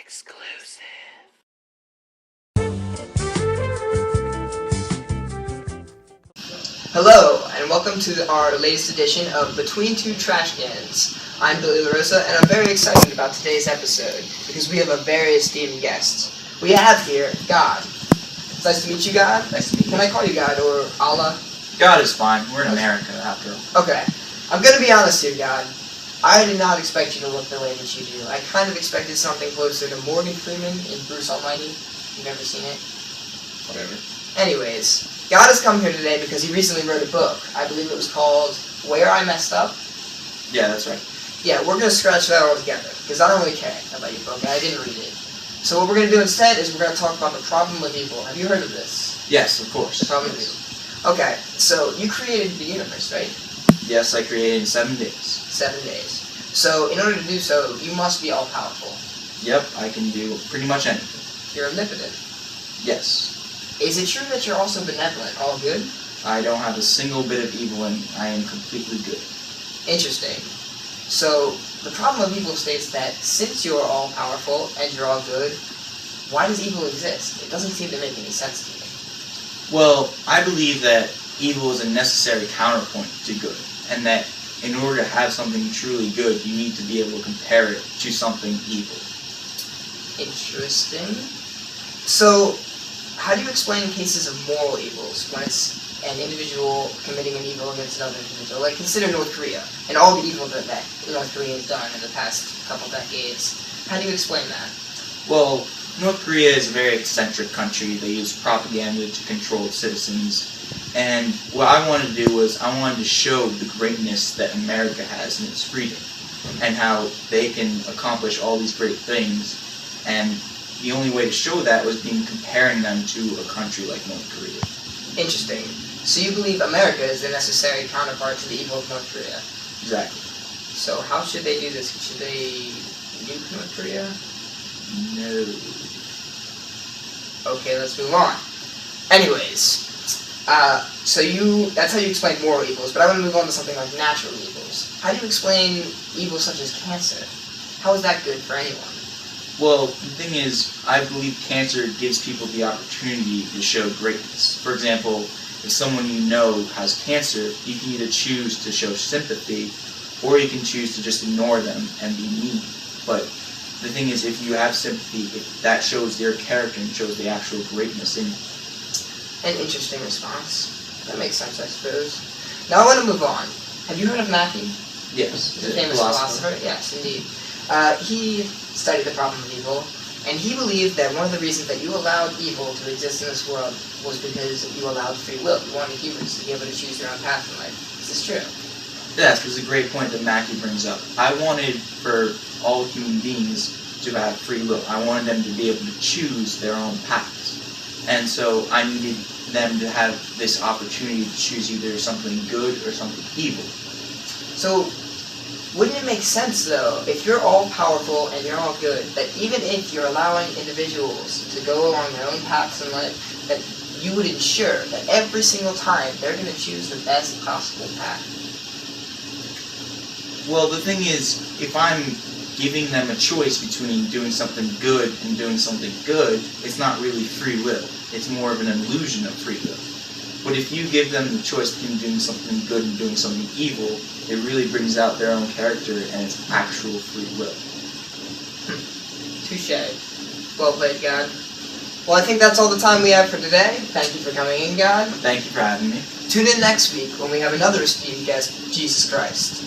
Exclusive. Hello, and welcome to our latest edition of Between Two Trash Cans. I'm Billy LaRosa, and I'm very excited about today's episode because we have a very esteemed guest. We have here God. It's nice to meet you, God. Nice to meet you. Can I call you God or Allah? God is fine. We're in America, after all. Okay. I'm going to be honest here, God. I did not expect you to look the way that you do. I kind of expected something closer to Morgan Freeman in Bruce Almighty. You've never seen it? Whatever. Anyways, God has come here today because he recently wrote a book. I believe it was called Where I Messed Up. Yeah, that's right. Yeah, we're going to scratch that all together because I don't really care about your book. I didn't read it. So what we're going to do instead is we're going to talk about the problem of evil. Have you heard of this? Yes, of course. The problem of evil. Okay, so you created the universe, right? Yes, I created in 7 days. 7 days. So in order to do so, you must be all-powerful. Yep, I can do pretty much anything. You're omnipotent. Yes. Is it true that you're also benevolent, all good? I don't have a single bit of evil and I am completely good. Interesting. So the problem of evil states that since you're all-powerful and you're all good, why does evil exist? It doesn't seem to make any sense to me. Well, I believe that evil is a necessary counterpoint to good, and that in order to have something truly good, you need to be able to compare it to something evil. Interesting. So, how do you explain cases of moral evils when it's an individual committing an evil against another individual? Like, consider North Korea and all the evil that North Korea has done in the past couple decades. How do you explain that? Well, North Korea is a very eccentric country. They use propaganda to control its citizens. And what I wanted to do was I wanted to show the greatness that America has in its freedom and how they can accomplish all these great things. And the only way to show that was comparing them to a country like North Korea. Interesting. So you believe America is the necessary counterpart to the evil of North Korea? Exactly. So how should they do this? Should they nuke North Korea? No. Okay, let's move on. Anyways, that's how you explain moral evils, but I want to move on to something like natural evils. How do you explain evils such as cancer? How is that good for anyone? Well, the thing is, I believe cancer gives people the opportunity to show greatness. For example, if someone you know has cancer, you can either choose to show sympathy, or you can choose to just ignore them and be mean. But the thing is, if you have sympathy, that shows their character and shows the actual greatness in you. An interesting response. That makes sense, I suppose. Now I want to move on. Have you heard of Matthew? Yes. He's a famous philosopher. Yes, indeed. He studied the problem of evil, and he believed that one of the reasons that you allowed evil to exist in this world was because you allowed free will. You wanted humans to be able to choose their own path in life. Is this true? Yes, it's a great point that Mackie brings up. I wanted for all human beings to have free will. I wanted them to be able to choose their own paths. And so I needed them to have this opportunity to choose either something good or something evil. So, wouldn't it make sense, though, if you're all-powerful and you're all good, that even if you're allowing individuals to go along their own paths in life, that you would ensure that every single time they're going to choose the best possible path? Well, the thing is, if I'm giving them a choice between doing something good and doing something good, it's not really free will. It's more of an illusion of free will. But if you give them the choice between doing something good and doing something evil, it really brings out their own character and it's actual free will. Touche. Well played, God. Well, I think that's all the time we have for today. Thank you for coming in, God. Thank you for having me. Tune in next week when we have another esteemed guest, Jesus Christ.